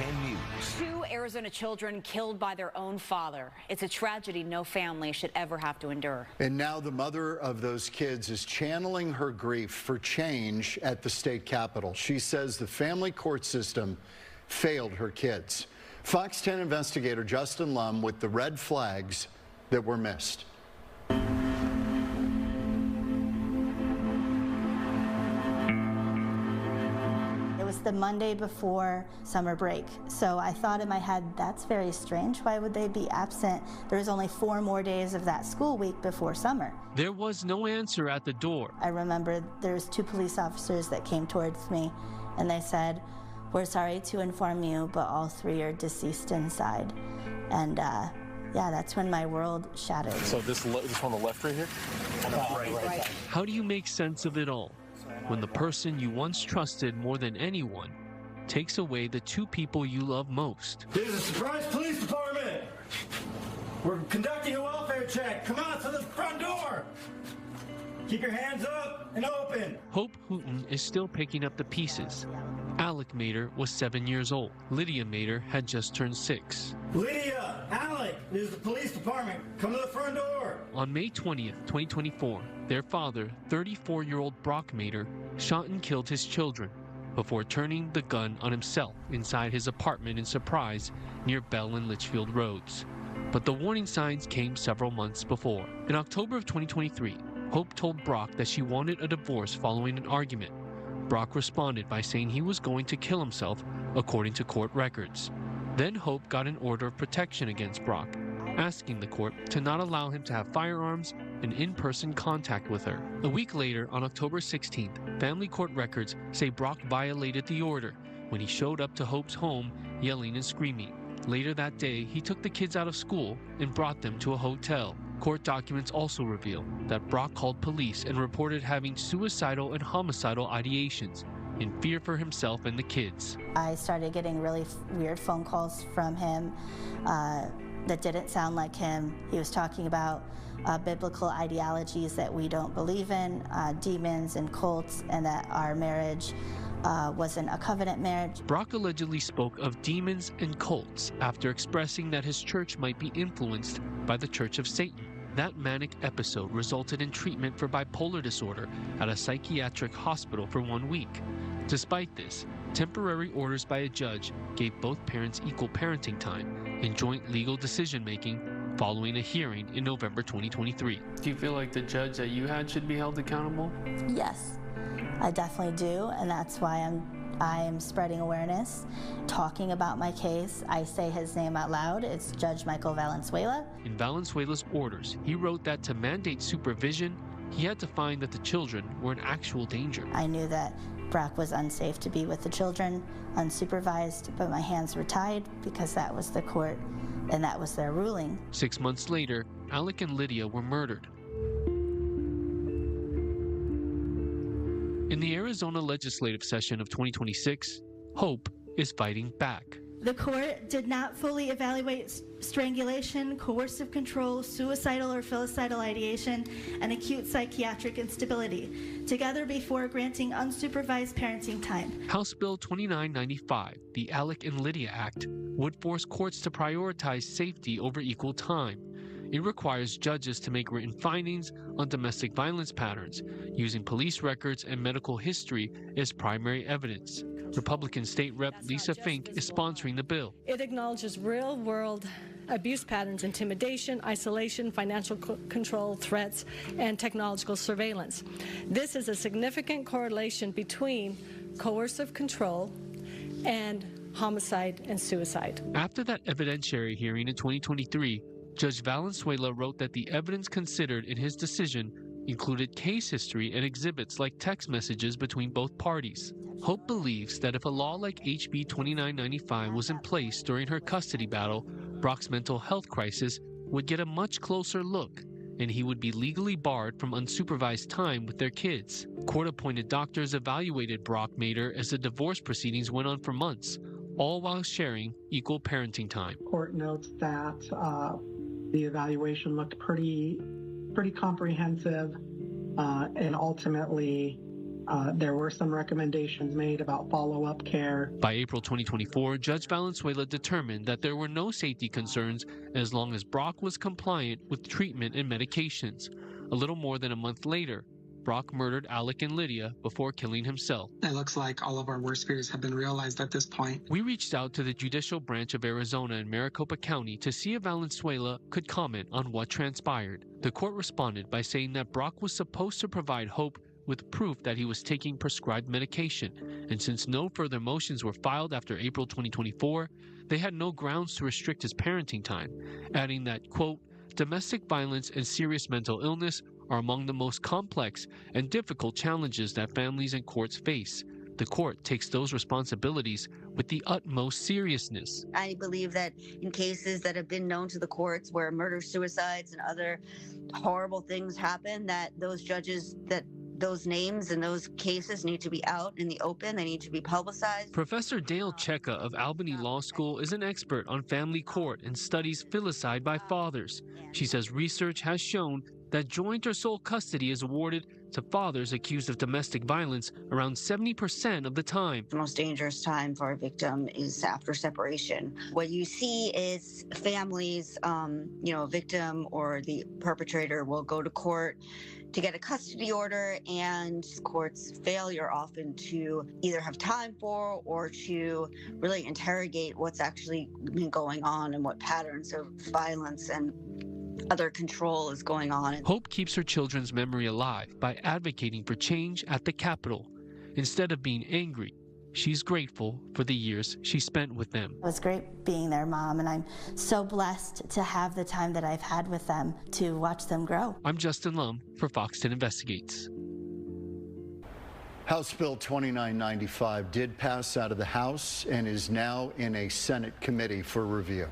10 News. 2 Arizona children killed by their own father. It's a tragedy no family should ever have to endure. And now the mother of those kids is channeling her grief for change at the state capitol. She says the family court system failed her kids. Fox 10 investigator Justin Lum with the red flags that were missed. It was the Monday before summer break, so I thought in my head, that's very strange. Why would they be absent? There's only 4 more days of that school week before summer. There was no answer at the door. I remember there's 2 police officers that came towards me, and they said, "We're sorry to inform you, but all 3 are deceased inside." And yeah, that's when my world shattered. So this on the left right here? Right. How do you make sense of it all when the person you once trusted more than anyone takes away the 2 people you love most? This is a surprise police department. We're conducting a welfare check. Come out to the front door. Keep your hands up and open. Hope Hooten is still picking up the pieces. Alec Mater was 7 years old. Lydia Mater had just turned 6. Lydia, Alec, this is the police department. Come to the front door. On May 20th, 2024, their father, 34-year-old Brock Mater, shot and killed his children before turning the gun on himself inside his apartment in Surprise near Bell and Litchfield Roads. But the warning signs came several months before. In October of 2023, Hope told Brock that she wanted a divorce following an argument. Brock responded by saying he was going to kill himself, according to court records. Then Hope got an order of protection against Brock, asking the court to not allow him to have firearms and in-person contact with her. A week later, on October 16th, family court records say Brock violated the order when he showed up to Hope's home yelling and screaming. Later that day, he took the kids out of school and brought them to a hotel. Court documents also reveal that Brock called police and reported having suicidal and homicidal ideations in fear for himself and the kids. I started getting really weird phone calls from him that didn't sound like him. He was talking about biblical ideologies that we don't believe in, demons and cults, and that our marriage wasn't a covenant marriage. Brock allegedly spoke of demons and cults after expressing that his church might be influenced by the Church of Satan. That manic episode resulted in treatment for bipolar disorder at a psychiatric hospital for 1 week. Despite this, temporary orders by a judge gave both parents equal parenting time and joint legal decision-making following a hearing in November 2023. Do you feel like the judge that you had should be held accountable? Yes, I definitely do, and that's why I am spreading awareness, talking about my case. I say his name out loud. It's Judge Michael Valenzuela. In Valenzuela's orders, he wrote that to mandate supervision, he had to find that the children were in actual danger. I knew that Brock was unsafe to be with the children, unsupervised, but my hands were tied because that was the court and that was their ruling. 6 months later, Alec and Lydia were murdered. In the Arizona legislative session of 2026, Hope is fighting back. The court did not fully evaluate strangulation, coercive control, suicidal or filicidal ideation, and acute psychiatric instability, together before granting unsupervised parenting time. House Bill 2995, the Alec and Lydia Act, would force courts to prioritize safety over equal time. It requires judges to make written findings on domestic violence patterns, using police records and medical history as primary evidence. Republican State Rep Lisa Fink is sponsoring the bill. It acknowledges real-world abuse patterns, intimidation, isolation, financial control, threats, and technological surveillance. This is a significant correlation between coercive control and homicide and suicide. After that evidentiary hearing in 2023, Judge Valenzuela wrote that the evidence considered in his decision included case history and exhibits like text messages between both parties. Hope believes that if a law like HB 2995 was in place during her custody battle, Brock's mental health crisis would get a much closer look, and he would be legally barred from unsupervised time with their kids. Court-appointed doctors evaluated Brock Mater as the divorce proceedings went on for months, all while sharing equal parenting time. Court notes that the evaluation looked pretty comprehensive, and ultimately There were some recommendations made about follow-up care. By April 2024, Judge Valenzuela determined that there were no safety concerns as long as Brock was compliant with treatment and medications. A little more than a month later, Brock murdered Alec and Lydia before killing himself. It looks like all of our worst fears have been realized at this point. We reached out to the judicial branch of Arizona in Maricopa County to see if Valenzuela could comment on what transpired. The court responded by saying that Brock was supposed to provide hope with proof that he was taking prescribed medication, and since no further motions were filed after April 2024, they had no grounds to restrict his parenting time, adding that, quote, domestic violence and serious mental illness are among the most complex and difficult challenges that families and courts face. The court takes those responsibilities with the utmost seriousness. I believe that in cases that have been known to the courts where murder, suicides, and other horrible things happen, that those judges, that those names and those cases need to be out in the open. They need to be publicized. Professor Dale Cheka of Albany Law School is an expert on family court and studies filicide by fathers. She says research has shown that joint or sole custody is awarded to fathers accused of domestic violence around 70% of the time. The most dangerous time for a victim is after separation. What you see is families, a victim or the perpetrator will go to court to get a custody order, and courts' failure often to either have time for or to really interrogate what's actually been going on and what patterns of violence and other control is going on. Hope keeps her children's memory alive by advocating for change at the Capitol. Instead of being angry, she's grateful for the years she spent with them. It was great being their mom, and I'm so blessed to have the time that I've had with them to watch them grow. I'm Justin Lum for Fox 10 Investigates. House Bill 2995 did pass out of the House and is now in a Senate committee for review.